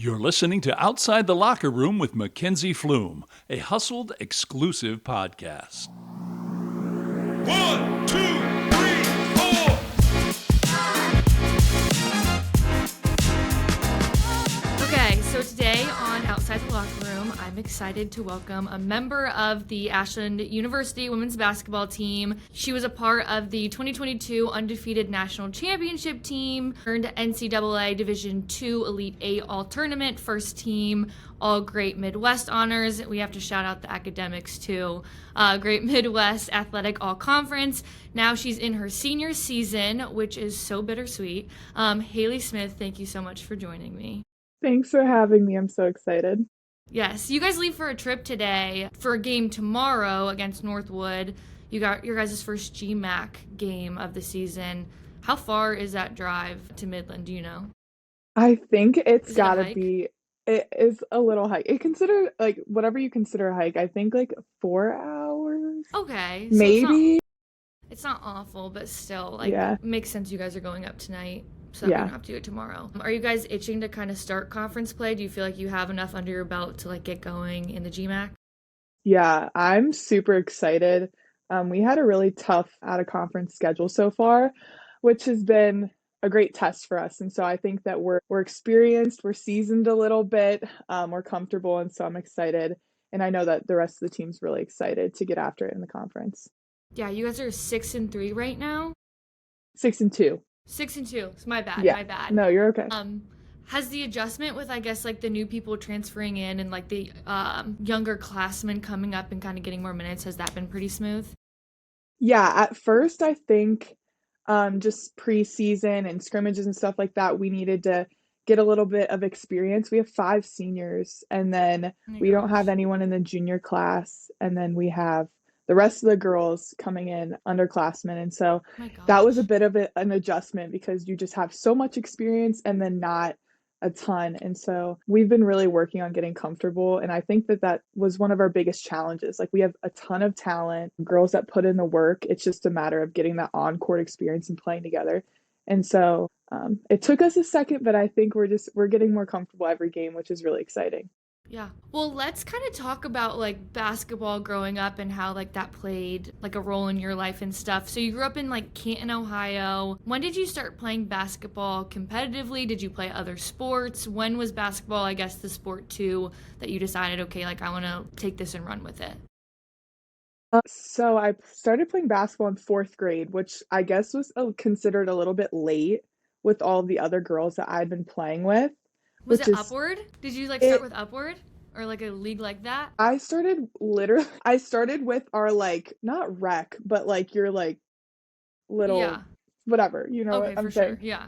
You're listening to Outside the Locker Room with Mackenzie Pflum, a Hustled exclusive podcast. 1, 2, 3, 4. Okay, so today on Outside the Locker Room, I'm excited to welcome a member of the Ashland University women's basketball team. She was a part of the 2022 undefeated national championship team, earned NCAA Division II Elite 8 All-Tournament first team, all Great Midwest honors. We have to shout out the academics too. Great Midwest Athletic All-Conference. Now she's in her senior season, which is so bittersweet. Hayley Smith, thank you so much for joining me. Thanks for having me. I'm so excited. Yes, you guys leave for a trip today for a game tomorrow against Northwood. You got your guys' first GMAC game of the season. How far is that drive to Midland, do you know? I think it's Is it a gotta hike? be, it is a little hike. It consider like whatever you consider a hike. I think like 4 hours, Okay, so maybe. it's not awful, but still, like, Yeah. makes sense you guys are going up tonight, so that we Yeah. don't have to do it tomorrow. Are you guys itching to kind of start conference play? Do you feel like you have enough under your belt to, like, get going in the GMAC? Yeah, I'm super excited. We had a really tough out of conference schedule so far, which has been a great test for us. And so I think that we're experienced, we're seasoned a little bit, we're comfortable, and so I'm excited. And I know that the rest of the team's really excited to get after it in the conference. Yeah, you guys are 6-3 right now? 6-2. 6-2. It's my bad, Yeah. my bad. No, you're okay. Has the adjustment with, I guess, like the new people transferring in and like the younger classmen coming up and kind of getting more minutes, has that been pretty smooth? Yeah, at first I think just preseason and scrimmages and stuff like that, we needed to get a little bit of experience. We have 5 seniors, and then Oh my we don't have gosh. anyone in the junior class, and then we have the rest of the girls coming in underclassmen. And so Oh my that was a gosh. bit of an adjustment because you just have so much experience and then not a ton. And so we've been really working on getting comfortable. And I think that that was one of our biggest challenges. Like we have a ton of talent, girls that put in the work. It's just a matter of getting that on-court experience and playing together. And so it took us a second, but I think we're getting more comfortable every game, which is really exciting. Yeah. Well, let's kind of talk about like basketball growing up and how like that played like a role in your life and stuff. So you grew up in like Canton, Ohio. When did you start playing basketball competitively? Did you play other sports? When was basketball, I guess, the sport too that you decided, okay, like I want to take this and run with it? So I started playing basketball in 4th grade, which I guess was considered a little bit late with all the other girls that I'd been playing with, Was which it is Upward? Did you like start it. with Upward or like a league like that? I started with our like not rec, but like your like little Yeah. whatever, you know what Okay, I'm for saying? sure. Yeah.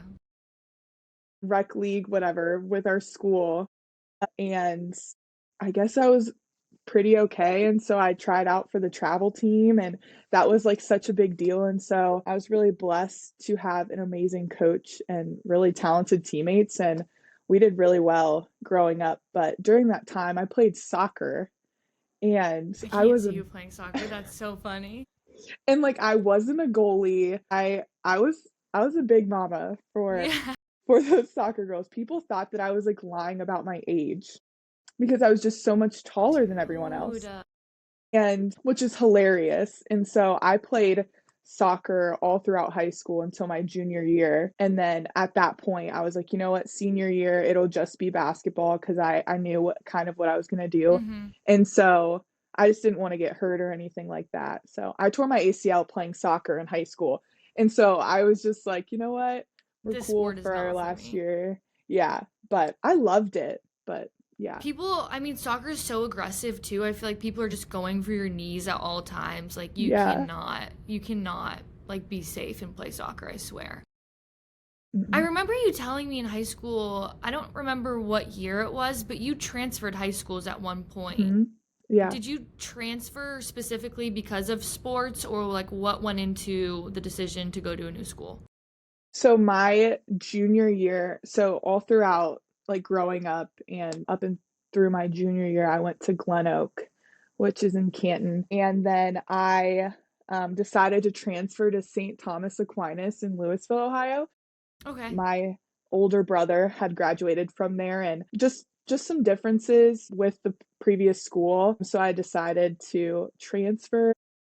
Rec league, whatever, with our school. And I guess I was pretty okay. And so I tried out for the travel team, and that was like such a big deal. And so I was really blessed to have an amazing coach and really talented teammates. And we did really well growing up. But during that time, I played soccer, and I I can't was see a you playing soccer. That's so funny. and like I wasn't a goalie. I was a big mama for Yeah. the soccer girls. People thought that I was like lying about my age because I was just so much taller than everyone Dude. else. And which is hilarious. And so I played soccer all throughout high school until my junior year. And then at that point, I was like, you know what, senior year, it'll just be basketball because I knew what I was going to do. Mm-hmm. And so I just didn't want to get hurt or anything like that. So I tore my ACL playing soccer in high school. And so I was just like, you know what, we're This cool sport is for our not for last me. year. Yeah. But I loved it. But yeah. People, I mean, soccer is so aggressive too. I feel like people are just going for your knees at all times. Like Yeah. you cannot like be safe and play soccer, I swear. I Mm-mm. remember you telling me in high school, I don't remember what year it was, but you transferred high schools at one point. Mhm. Yeah. Did you transfer specifically because of sports or like what went into the decision to go to a new school? So my junior year, so all throughout like growing up and up and through my junior year, I went to Glen Oak, which is in Canton. And then I decided to transfer to St. Thomas Aquinas in Louisville, Ohio. Okay. My older brother had graduated from there, and just some differences with the previous school. So I decided to transfer.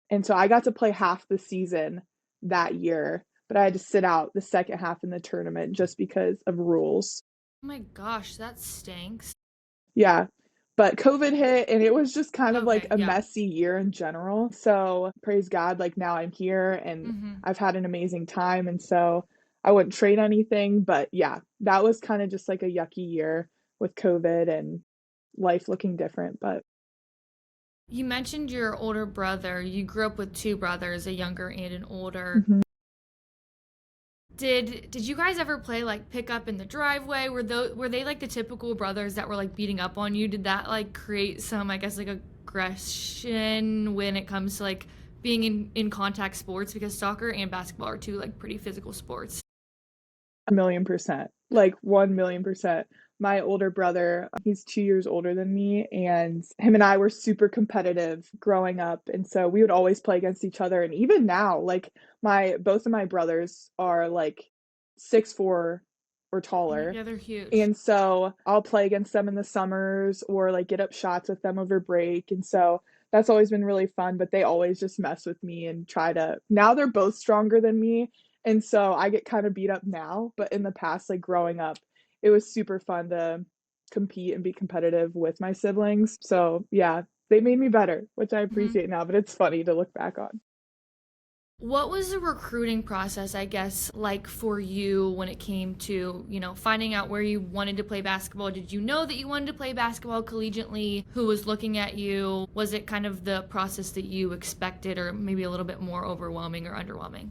And so I got to play half the season that year, but I had to sit out the second half in the tournament just because of rules. Oh my gosh, that stinks. Yeah. But COVID hit and it was just kind of like Okay, a yeah. messy year in general. So praise God, like now I'm here and Mm-hmm. I've had an amazing time. And so I wouldn't trade anything. But yeah, that was kind of just like a yucky year with COVID and life looking different. But You mentioned your older brother. You grew up with two brothers, a younger and an older. mhm. Did you guys ever play like pick up in the driveway? Were they like the typical brothers that were like beating up on you? Did that like create some, I guess, like aggression when it comes to like being in contact sports? Because soccer and basketball are two like pretty physical sports. 1,000,000%. Like 1,000,000%. My older brother, he's 2 years older than me, and him and I were super competitive growing up. And so we would always play against each other. And even now, like my both of my brothers are like 6'4" or taller. Yeah, they're huge. And so I'll play against them in the summers or like get up shots with them over break. And so that's always been really fun, but they always just mess with me and try to. Now they're both stronger than me. And so I get kind of beat up now, but in the past, like growing up, it was super fun to compete and be competitive with my siblings. So yeah, they made me better, which I Mhm. appreciate now, but it's funny to look back on. What was the recruiting process, I guess, like for you when it came to, finding out where you wanted to play basketball? Did you know that you wanted to play basketball collegiately? Who was looking at you? Was it kind of the process that you expected, or maybe a little bit more overwhelming or underwhelming?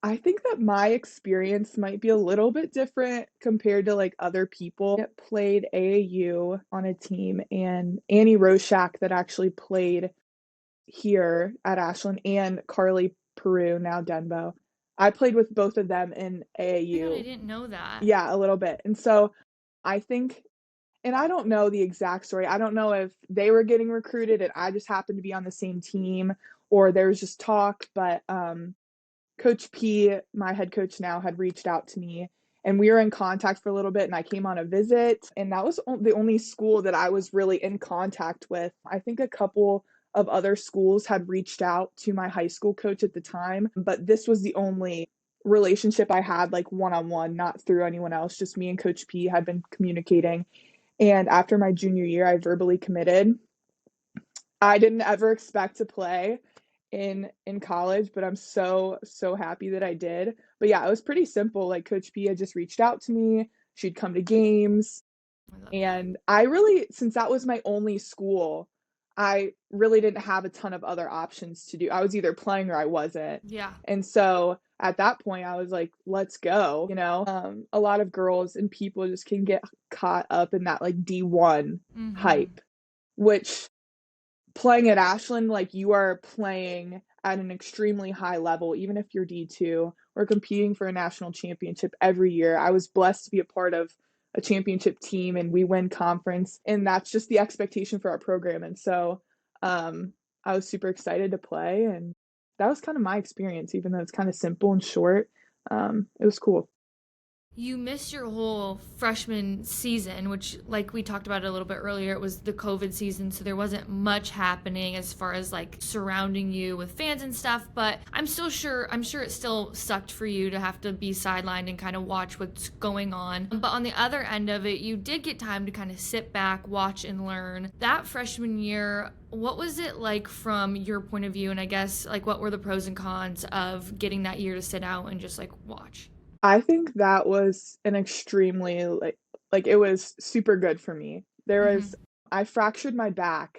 I think that my experience might be a little bit different compared to like other people that played AAU on a team, and Annie Roshak that actually played here at Ashland, and Carly Peru, now Denbo. I played with both of them in Oh my God, I AAU. didn't know that. Yeah, a little bit. And so I think, and I don't know the exact story. I don't know if they were getting recruited and I just happened to be on the same team or there was just talk, but Coach P, my head coach now, had reached out to me and we were in contact for a little bit and I came on a visit, and that was the only school that I was really in contact with. I think a couple of other schools had reached out to my high school coach at the time, but this was the only relationship I had like one-on-one, not through anyone else. Just me and Coach P had been communicating. And after my junior year, I verbally committed. I didn't ever expect to play in college, but I'm so happy that I did. But yeah, it was pretty simple. Like Coach P had just reached out to me. She'd come to games, I love that. and I really, since that was my only school, I really didn't have a ton of other options to do. I was either playing or I wasn't. Yeah. And so at that point, I was like, let's go. A lot of girls and people just can get caught up in that like D1 Mm-hmm. hype, which playing at Ashland, like you are playing at an extremely high level, even if you're D2. We're competing for a national championship every year. I was blessed to be a part of a championship team and we win conference, and that's just the expectation for our program. And so I was super excited to play, and that was kind of my experience, even though it's kind of simple and short. It was cool. You missed your whole freshman season, which, like we talked about it a little bit earlier, it was the COVID season, so there wasn't much happening as far as like surrounding you with fans and stuff. But I'm sure it still sucked for you to have to be sidelined and kind of watch what's going on. But on the other end of it, you did get time to kind of sit back, watch, and learn. That freshman year, what was it like from your point of view? And I guess, like, what were the pros and cons of getting that year to sit out and just like watch? I think that was an extremely like it was super good for me. There Mm-hmm. was I fractured my back,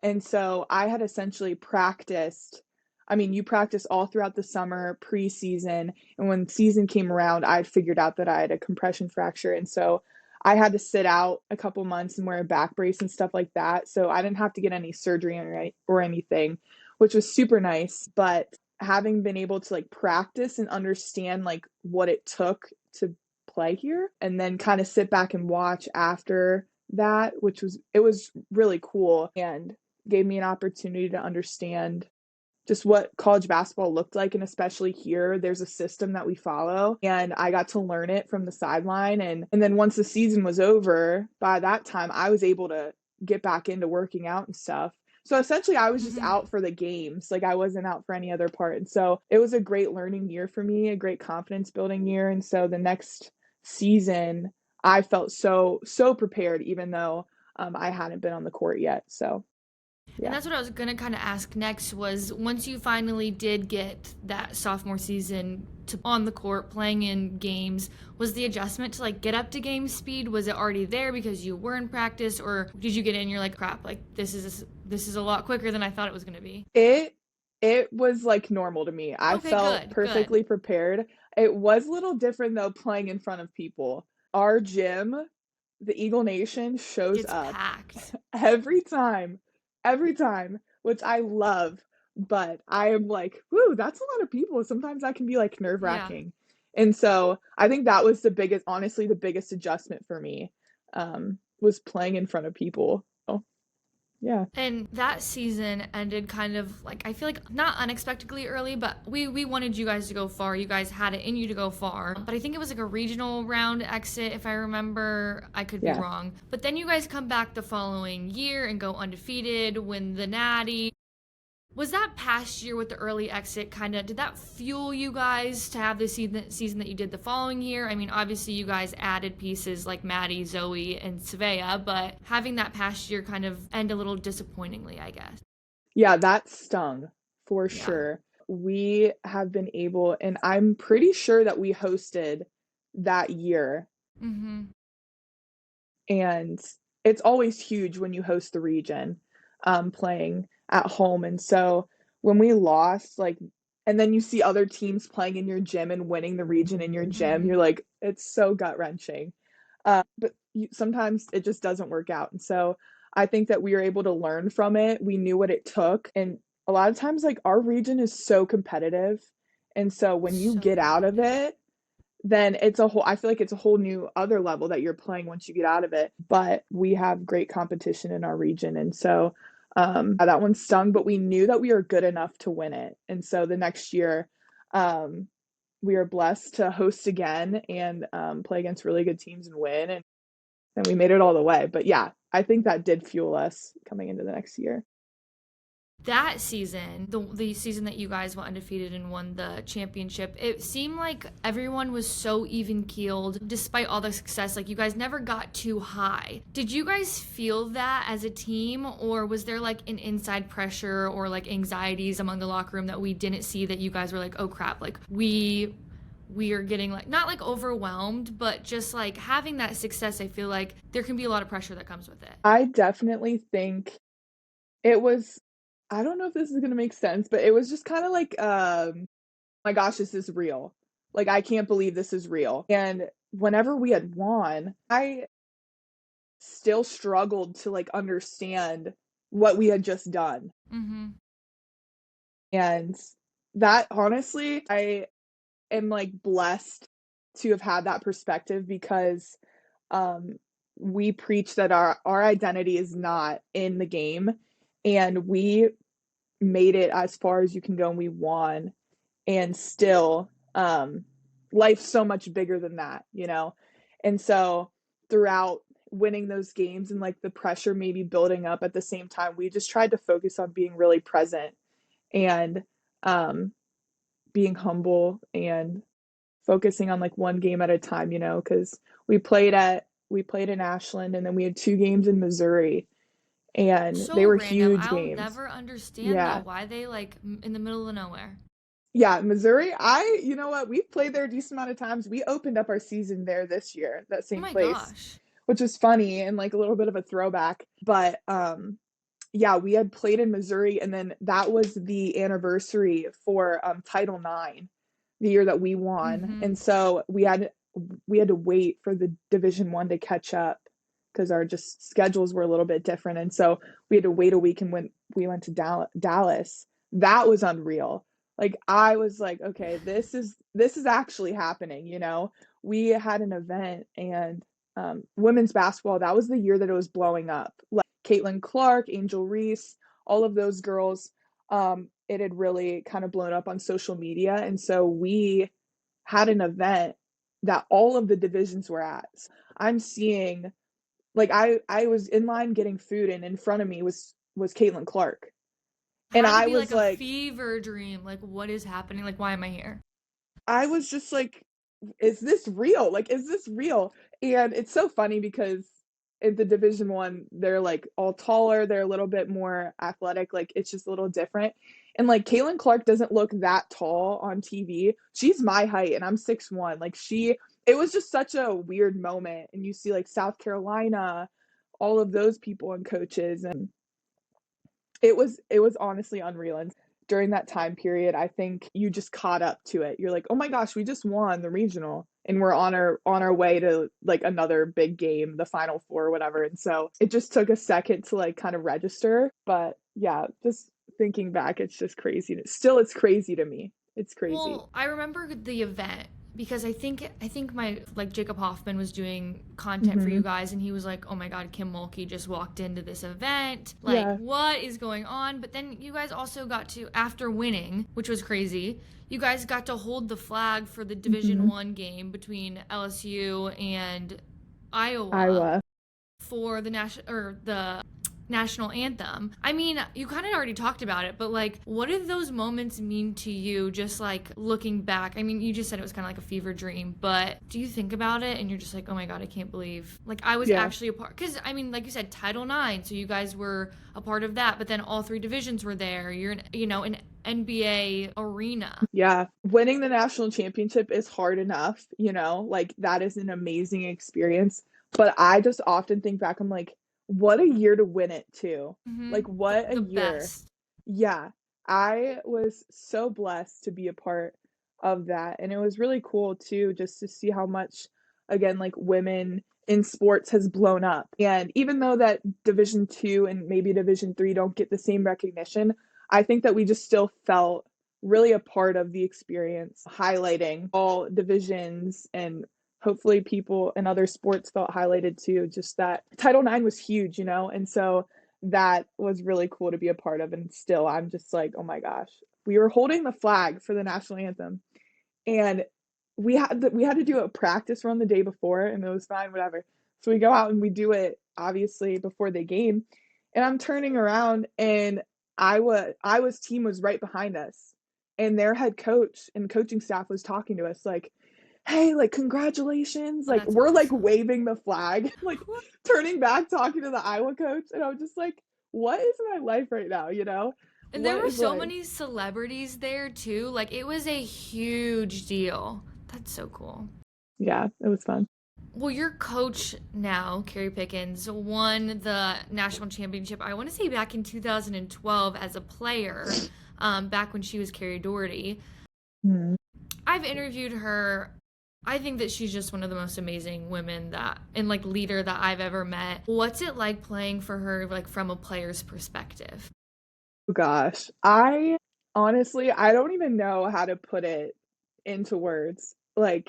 and so I had essentially practiced. I mean, you practice all throughout the summer, preseason, and when season came around, I'd figured out that I had a compression fracture, and so I had to sit out a couple months and wear a back brace and stuff like that. So I didn't have to get any surgery or anything, which was super nice. But having been able to like practice and understand like what it took to play here and then kind of sit back and watch after that, which was it was really cool and gave me an opportunity to understand just what college basketball looked like. And especially here, there's a system that we follow. And I got to learn it from the sideline. And then once the season was over, by that time, I was able to get back into working out and stuff. So essentially, I was just out for the games. Like I wasn't out for any other part. And so it was a great learning year for me, a great confidence building year. And so the next season, I felt so prepared, even though I hadn't been on the court yet. So And yeah. that's what I was going to kind of ask next was once you finally did get that sophomore season to on the court playing in games, was the adjustment to like get up to game speed, was it already there because you were in practice, or did you get in and you're like, crap, like this is a lot quicker than I thought it was going to be? It was like normal to me. I Okay, felt good. perfectly prepared. It was a little different though playing in front of people. Our gym, the Eagle Nation, shows It's up packed. every time, which I love. But I am like, whoo, that's a lot of people. Sometimes that can be like nerve Yeah. wracking. And so I think that was honestly, the biggest adjustment for me, was playing in front of people. Oh, yeah. And that season ended kind of like, I feel like not unexpectedly early, but we wanted you guys to go far. You guys had it in you to go far. But I think it was like a regional round exit, if I remember. I could be Yeah. wrong. But then you guys come back the following year and go undefeated, win the Natty. Was that past year with the early exit did that fuel you guys to have the season that you did the following year? I mean, obviously you guys added pieces like Maddie, Zoe, and Savea, but having that past year kind of end a little disappointingly, I guess. Yeah, that stung for Yeah. sure. We have been able, and I'm pretty sure that we hosted that year. Mm-hmm. And it's always huge when you host the region, playing at home. And so when we lost, like, and then you see other teams playing in your gym and winning the region in your gym, you're like, it's so gut wrenching. But sometimes it just doesn't work out. And so I think that we were able to learn from it. We knew what it took. And a lot of times, like, our region is so competitive. And so when you So get out of it, then I feel like it's a whole new other level that you're playing once you get out of it. But we have great competition in our region. And so that one stung, but we knew that we were good enough to win it. And so the next year, we were blessed to host again and play against really good teams and win. And we made it all the way. But yeah, I think that did fuel us coming into the next year. That season, the season that you guys went undefeated and won the championship, it seemed like everyone was so even-keeled despite all the success. Like, you guys never got too high. Did you guys feel that as a team, or was there like an inside pressure or like anxieties among the locker room that we didn't see, that you guys were like, oh crap, like we are getting like, not like overwhelmed, but just like having that success, I feel like there can be a lot of pressure that comes with it. I definitely think it was, I don't know if this is going to make sense, but it was just kind of like, my gosh, this is real. Like, I can't believe this is real. And whenever we had won, I still struggled to like understand what we had just done. Mm-hmm. And that, honestly, I am like blessed to have had that perspective, because we preach that our identity is not in the game, and we made it as far as you can go and we won. And still, life's so much bigger than that, you know? And so throughout winning those games and like the pressure maybe building up at the same time, we just tried to focus on being really present and being humble and focusing on like one game at a time, you know, because we played in Ashland, and then we had 2 games in Missouri, and So they were random. huge I'll games. never understand Yeah. though why they like in the middle of nowhere. Yeah, Missouri, you know what, we've played there a decent amount of times. We opened up our season there this year, that Oh same my place, gosh. which was funny and like a little bit of a throwback. But yeah, we had played in Missouri, and then that was the anniversary for Title IX, the year that we won. Mm-hmm. And so we had to wait for the Division I to catch up, because our just schedules were a little bit different. And so we had to wait a week, and when we went to Dallas, that was unreal. Like, I was like, okay, this is actually happening, you know? We had an event, and women's basketball, that was the year that it was blowing up. Like Caitlin Clark, Angel Reese, all of those girls it had really kind of blown up on social media. And so we had an event that all of the divisions were at. I'm seeing, like, I was in line getting food, and in front of me was Caitlin Clark. And Had to I be like was a like, fever dream. Like, what is happening? Like, why am I here? I was just like, is this real? Like, is this real? And it's so funny because in the Division 1, they're like all taller, they're a little bit more athletic, like it's just a little different. And like Caitlin Clark doesn't look that tall on TV. She's my height and I'm 6'1". Like it was just such a weird moment. And you see like South Carolina, all of those people and coaches, and it was honestly unreal. And during that time period, I think you just caught up to it. You're like, "Oh my gosh, we just won the regional and we're on our way to like another big game, the Final Four or whatever." And so it just took a second to like kind of register. But yeah, just thinking back, it's just crazy. It's crazy to me. It's crazy. Well, I remember the event because I think my like Jacob Hoffman was doing content for you Hmm. guys, and he was like, "Oh my God, Kim Mulkey just walked into this event. Like, Yeah. what is going on?" But then you guys also got to, after winning, which was crazy, you guys got to hold the flag for the Hmm. Division 1 game between LSU and Iowa Iowa. for the national anthem. I mean, you kind of already talked about it, but like, what did those moments mean to you, just like looking back? I mean, you just said it was kind of like a fever dream, but do you think about it and you're just like, oh my God, I can't believe like I was Yeah. actually a part? Because I mean, like you said, Title IX, so you guys were a part of that, but then all three divisions were there. You're in, an NBA arena. Yeah, winning the national championship is hard enough, like that is an amazing experience. But I just often think back, I'm like, what a year to win it too. Mm-hmm. Like, what a The year. best. Yeah, I was so blessed to be a part of that. And it was really cool too, just to see how much, again, like women in sports has blown up. And even though that Division 2 and maybe Division 3 don't get the same recognition, I think that we just still felt really a part of the experience, highlighting all divisions, and hopefully people in other sports felt highlighted too. Just that Title IX was huge, and so that was really cool to be a part of. And still, I'm just like, oh my gosh, we were holding the flag for the national anthem, and we had to do a practice run the day before, and it was fine, whatever. So we go out and we do it obviously before the game, and I'm turning around, and Iowa's team was right behind us, and their head coach and coaching staff was talking to us like, "Hey, like congratulations!" Oh, Like that's we're like awesome. waving the flag, like turning back talking to the Iowa coach, and I was just like, "What is my life right now?" And there What were is so life? many celebrities there too. Like, it was a huge deal. That's so cool. Yeah, it was fun. Well, your coach now, Carrie Pickens, won the national championship, I want to say back in 2012 as a player, back when she was Carrie Doherty. Mhm. I've interviewed her. I think that she's just one of the most amazing women and like leader that I've ever met. What's it like playing for her, like from a player's perspective? Oh gosh, I don't even know how to put it into words. Like,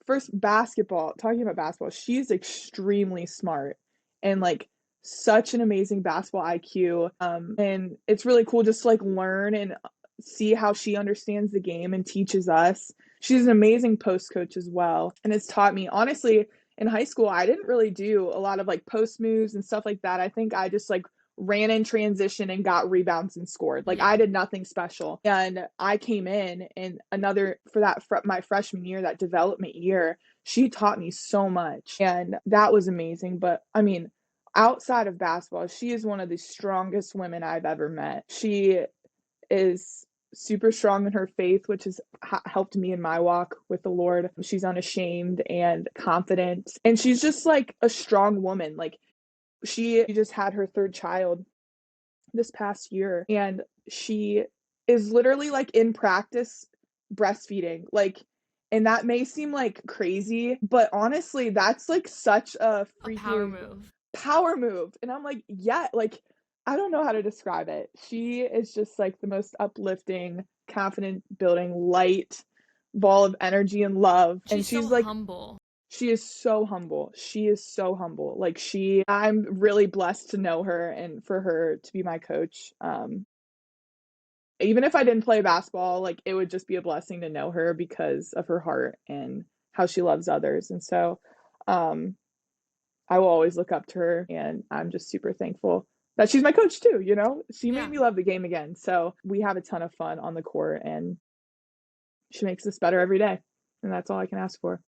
first, talking about basketball, she's extremely smart and like such an amazing basketball IQ. And it's really cool just to like learn and see how she understands the game and teaches us. She's an amazing post coach as well, and it's taught me, honestly, in high school, I didn't really do a lot of like post moves and stuff like that. I think I just like ran in transition and got rebounds and scored. Like I Yeah. did nothing special. And I came in, and for my freshman year, that development year, she taught me so much, and that was amazing. But I mean, outside of basketball, she is one of the strongest women I've ever met. She is super strong in her faith, which has helped me in my walk with the Lord. She's unashamed and confident, and she's just like a strong woman. Like she just had her third child this past year, and she is literally like in practice breastfeeding. Like, and that may seem like crazy, but honestly, that's like such a A power freaking move. power move. And I'm like, yeah, like I don't know how to describe it. She is just like the most uplifting, confident building, light ball of energy and love. And She's so she's like, humble. she is so humble. She is so humble. Like I'm really blessed to know her and for her to be my coach. even if I didn't play basketball, like it would just be a blessing to know her because of her heart and how she loves others. And so um, I will always look up to her, and I'm just super thankful that she's my coach too, you know? She made Yeah. me love the game again. So we have a ton of fun on the court, and she makes us better every day. And that's all I can ask for.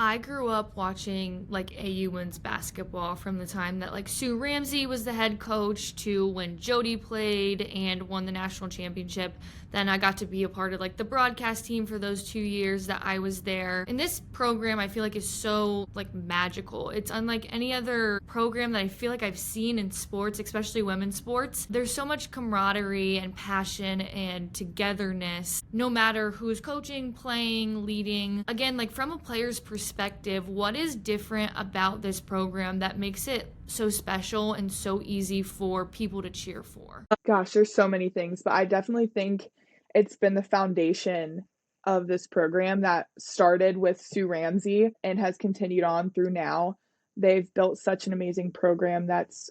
I grew up watching like AU women's basketball from the time that like Sue Ramsey was the head coach to when Jody played and won the national championship. Then I got to be a part of like the broadcast team for those 2 years that I was there. And this program I feel like is so like magical. It's unlike any other program that I feel like I've seen in sports, especially women's sports. There's so much camaraderie and passion and togetherness, no matter who's coaching, playing, leading. Again, like from a player's perspective, what is different about this program that makes it so special and so easy for people to cheer for? Gosh, there's so many things, but I definitely think it's been the foundation of this program that started with Sue Ramsey and has continued on through now. They've built such an amazing program that's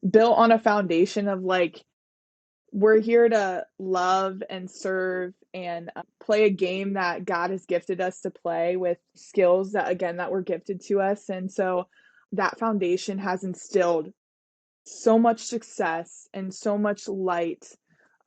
built on a foundation of like, we're here to love and serve and play a game that God has gifted us to play with skills that, again, that were gifted to us. And so that foundation has instilled so much success and so much light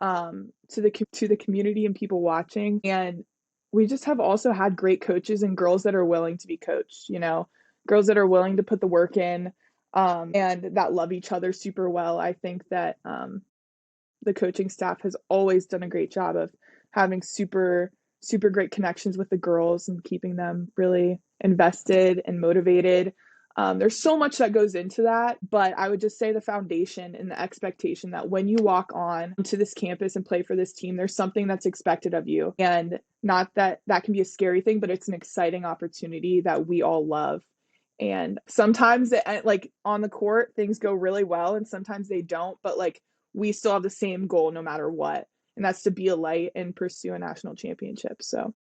to the community and people watching. And we just have also had great coaches and girls that are willing to be coached, you know, girls that are willing to put the work in, and that love each other super well. I think that the coaching staff has always done a great job of having super great connections with the girls and keeping them really invested and motivated. There's so much that goes into that, but I would just say the foundation and the expectation that when you walk on to this campus and play for this team, there's something that's expected of you. And not that that can be a scary thing, but it's an exciting opportunity that we all love. And sometimes like on the court, things go really well and sometimes they don't, but like we still have the same goal no matter what. And that's to be a light and pursue a national championship. So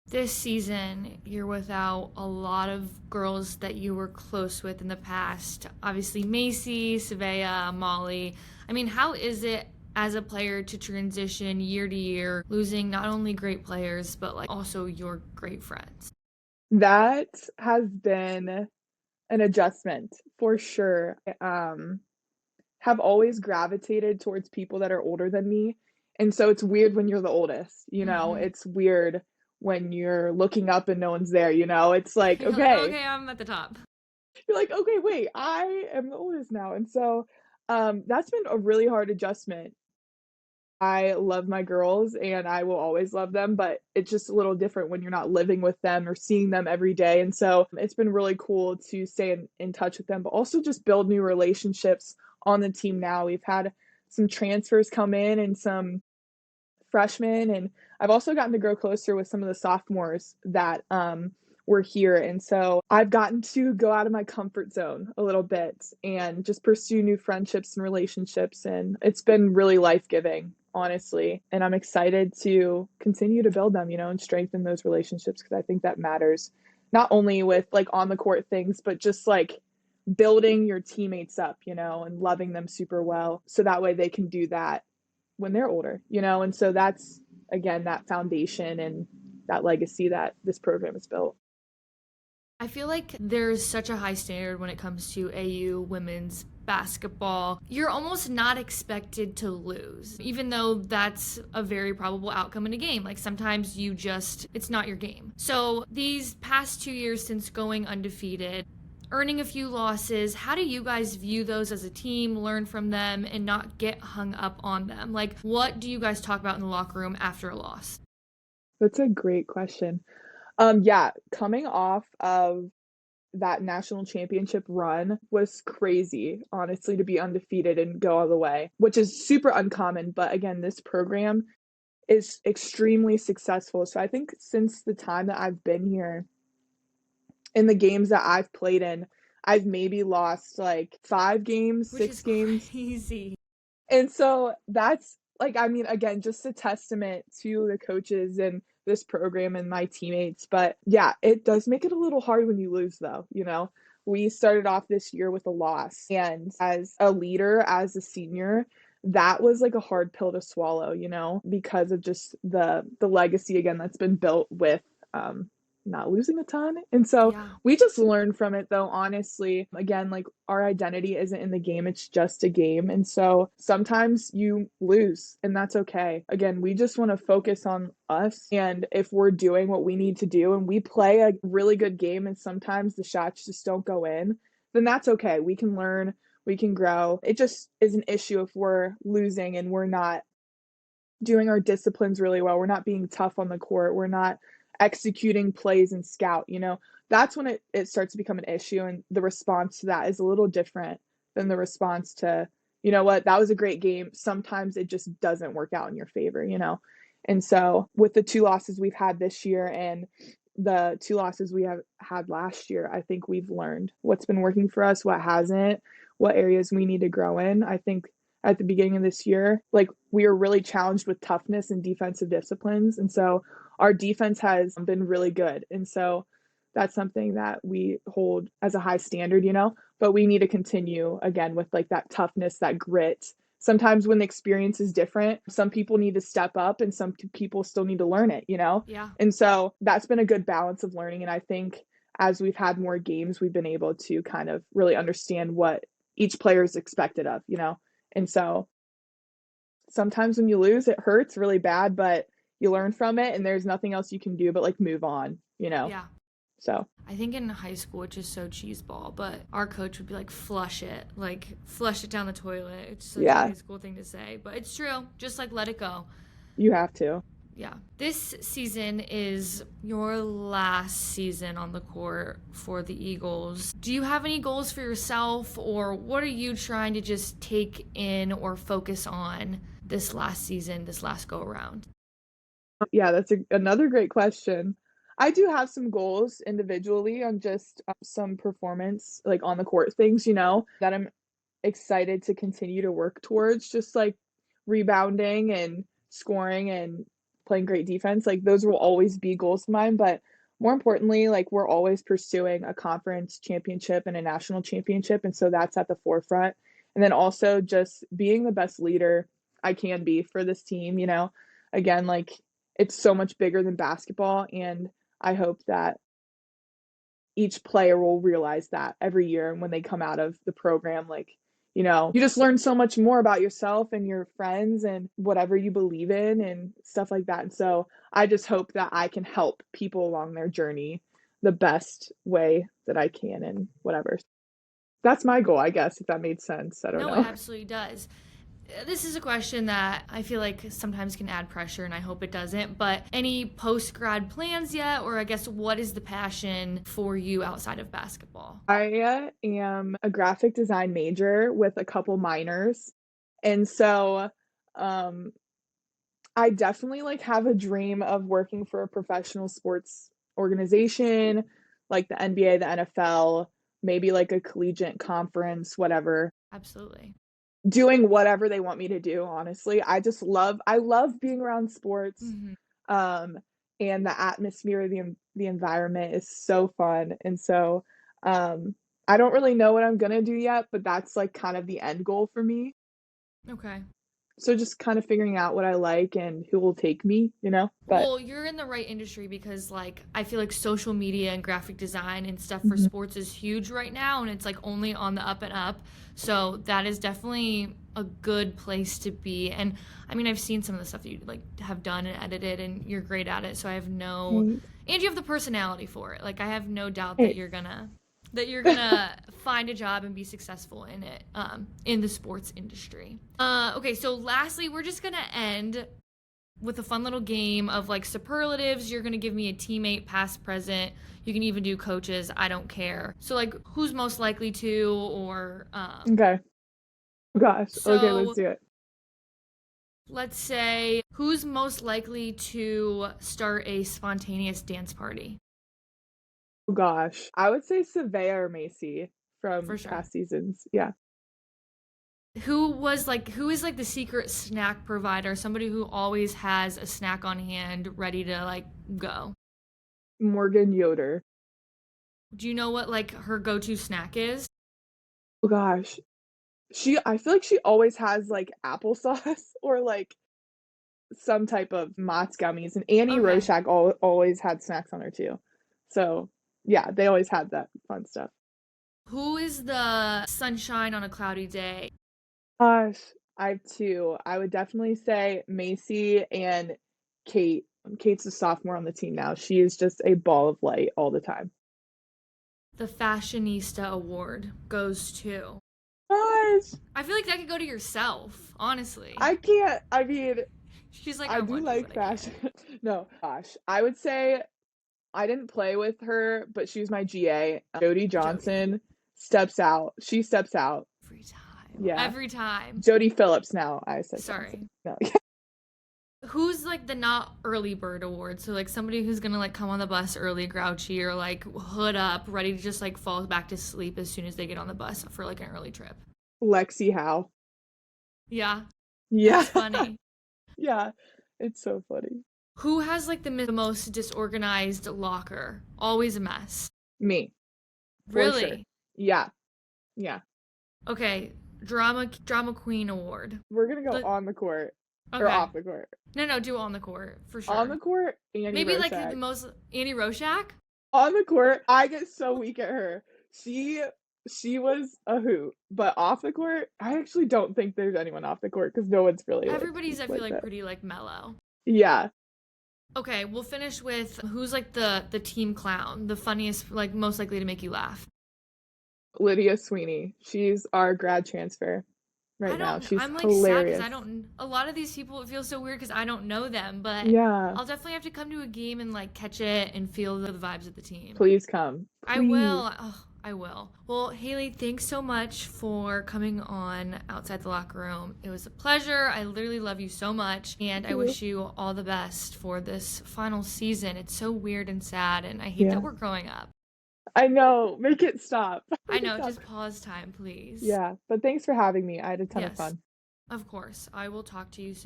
This season, you're without a lot of girls that you were close with in the past. Obviously, Macy, Savea, Molly. I mean, how is it as a player to transition year to year, losing not only great players, but like also your great friends? that has been an adjustment for sure. Have always gravitated towards people that are older than me. And so it's weird when you're the oldest, you know, Mm-hmm. it's weird when you're looking up and no one's there, you know, it's like, You're like, okay, okay, I'm at the top. you're like, okay, wait, I am the oldest now. And so that's been a really hard adjustment. I love my girls and I will always love them, but it's just a little different when you're not living with them or seeing them every day. And so it's been really cool to stay in touch with them, but also just build new relationships on the team now. We've had some transfers come in and some freshmen, and I've also gotten to grow closer with some of the sophomores that were here. And so I've gotten to go out of my comfort zone a little bit and just pursue new friendships and relationships. And it's been really life-giving, honestly. And I'm excited to continue to build them, you know, and strengthen those relationships because I think that matters not only with like on the court things, but just like building your teammates up, you know, and loving them super well. So that way they can do that when they're older, you know? And so that's, again, that foundation and that legacy that this program has built. I feel like there's such a high standard when it comes to AU women's basketball. You're almost not expected to lose, even though that's a very probable outcome in a game. Like sometimes it's not your game. So these past 2 years since going undefeated, earning a few losses, how do you guys view those as a team, learn from them, and not get hung up on them? Like, what do you guys talk about in the locker room after a loss? That's a great question. Yeah, coming off of that national championship run was crazy, honestly, to be undefeated and go all the way, which is super uncommon. But again, this program is extremely successful. So I think since the time that I've been here, in the games that I've played in, I've maybe lost like 5 games, Which six is games. crazy. And so that's like, I mean, again, just a testament to the coaches and this program and my teammates. But yeah, it does make it a little hard when you lose, though. You know, we started off this year with a loss. And as a leader, as a senior, that was like a hard pill to swallow, because of just the legacy again that's been built with not losing a ton. And so Yeah. we just learned from it though, honestly. Again, like our identity isn't in the game, it's just a game. And so sometimes you lose and that's okay. Again, we just want to focus on us. And if we're doing what we need to do and we play a really good game and sometimes the shots just don't go in, then that's okay. We can learn, we can grow. It just is an issue if we're losing and we're not doing our disciplines really well. We're not being tough on the court. We're not executing plays and scout, that's when it starts to become an issue. And the response to that is a little different than the response to, you know what, that was a great game. Sometimes it just doesn't work out in your favor. And so with the 2 losses we've had this year and the 2 losses we have had last year, I think we've learned what's been working for us, what hasn't, what areas we need to grow in. I think at the beginning of this year, like we were really challenged with toughness and defensive disciplines. And so our defense has been really good. And so that's something that we hold as a high standard, but we need to continue again with like that toughness, that grit. Sometimes when the experience is different, some people need to step up and some people still need to learn it, Yeah. And so that's been a good balance of learning. And I think as we've had more games, we've been able to kind of really understand what each player is expected of, And so sometimes when you lose, it hurts really bad, but you learn from it and there's nothing else you can do but like move on, Yeah. So I think in high school it's just so cheeseball, but our coach would be like, flush it down the toilet. It's such a high school thing to say, but it's true. Just like let it go. You have to. Yeah. This season is your last season on the court for the Eagles. Do you have any goals for yourself, or what are you trying to just take in or focus on this last season, this last go around? Yeah, that's another great question. I do have some goals individually on just some performance, like on the court things, that I'm excited to continue to work towards, just like rebounding and scoring and playing great defense. Like those will always be goals of mine, but more importantly, like we're always pursuing a conference championship and a national championship. And so that's at the forefront. And then also just being the best leader I can be for this team, again, like it's so much bigger than basketball. And I hope that each player will realize that every year. And when they come out of the program, like, you just learn so much more about yourself and your friends and whatever you believe in and stuff like that. And so I just hope that I can help people along their journey the best way that I can and whatever. That's my goal, I guess, if that made sense. I don't know. No, it absolutely does. This is a question that I feel like sometimes can add pressure, and I hope it doesn't, but any post-grad plans yet? Or I guess what is the passion for you outside of basketball? I am a graphic design major with a couple minors. And so I definitely like have a dream of working for a professional sports organization like the NBA, the NFL, maybe like a collegiate conference, whatever. Absolutely. Doing whatever they want me to do, honestly. I love being around sports. Mm-hmm. And the atmosphere, the environment is so fun. And so I don't really know what I'm gonna do yet, but that's like kind of the end goal for me. Okay. So just kind of figuring out what I like and who will take me, But Well, you're in the right industry because, like, I feel like social media and graphic design and stuff for sports is huge right now, and it's, like, only on the up and up. So that is definitely a good place to be. And, I mean, I've seen some of the stuff that you, like, have done and edited, and you're great at it. So I have no... And you have the personality for it. Like, I have no doubt that you're gonna find a job and be successful in it, in the sports industry. Okay, so lastly, we're just gonna end with a fun little game of like superlatives. You're gonna give me a teammate, past, present. You can even do coaches. I don't care. So like, who's most likely to, or okay. Gosh. So, okay, let's do it. Let's say, who's most likely to start a spontaneous dance party? Oh, gosh. I would say Savea or Macy from For sure. past seasons. Yeah. Who is like the secret snack provider? Somebody who always has a snack on hand ready to like go. Morgan Yoder. Do you know what like her go-to snack is? Oh gosh. I feel like she always has like applesauce or like some type of Mott's gummies, and Annie Okay. Roshak always had snacks on her too. So yeah, they always had that fun stuff. Who is the sunshine on a cloudy day? Gosh, I have two. I would definitely say Macy and Kate. Kate's a sophomore on the team now. She is just a ball of light all the time. The Fashionista Award goes to. Gosh, I feel like that could go to yourself, honestly. I can't. I mean, She's like, I I do want to, like but I fashion. can't. No, gosh, I would say I didn't play with her, but she was my GA. Jody Jody. Johnson steps out. She steps out. Every time. Yeah. Every time. Jody Phillips now. I said Sorry. Johnson. No. Who's like the not early bird award? So like somebody who's gonna like come on the bus early, grouchy, or like hood up, ready to just like fall back to sleep as soon as they get on the bus for like an early trip. Lexi Howe. Yeah, Yeah. that's funny. Yeah. It's so funny. Who has like the most disorganized locker? Always a mess. Me. For Really? sure. Yeah. Yeah. Okay, drama queen award. We're gonna go Let- on the court or Okay. off the court. No, do on the court for sure. On the court, Annie Maybe like Roshak. the most Annie Roshak. On the court, I get so weak at her. She was a hoot, but off the court, I actually don't think there's anyone off the court because no one's really like, Everybody's I feel like that. pretty like mellow. Yeah. Okay, we'll finish with who's like the team clown, the funniest, like most likely to make you laugh. Lydia Sweeney. She's our grad transfer right now. She's I'm like hilarious. sad because I don't. A lot of these people, it feels so weird because I don't know them, but Yeah. I'll definitely have to come to a game and like catch it and feel the vibes of the team. Please come. I Please. will. Oh, I will. Well, Hayley, thanks so much for coming on Outside the Locker Room. It was a pleasure. I literally love you so much, and I wish you all the best for this final season. It's so weird and sad, and I hate that we're growing up. I know. Make it stop. I know. Just pause time, please. Yeah. But thanks for having me. I had a ton of Yes. fun. Of course. I will talk to you soon.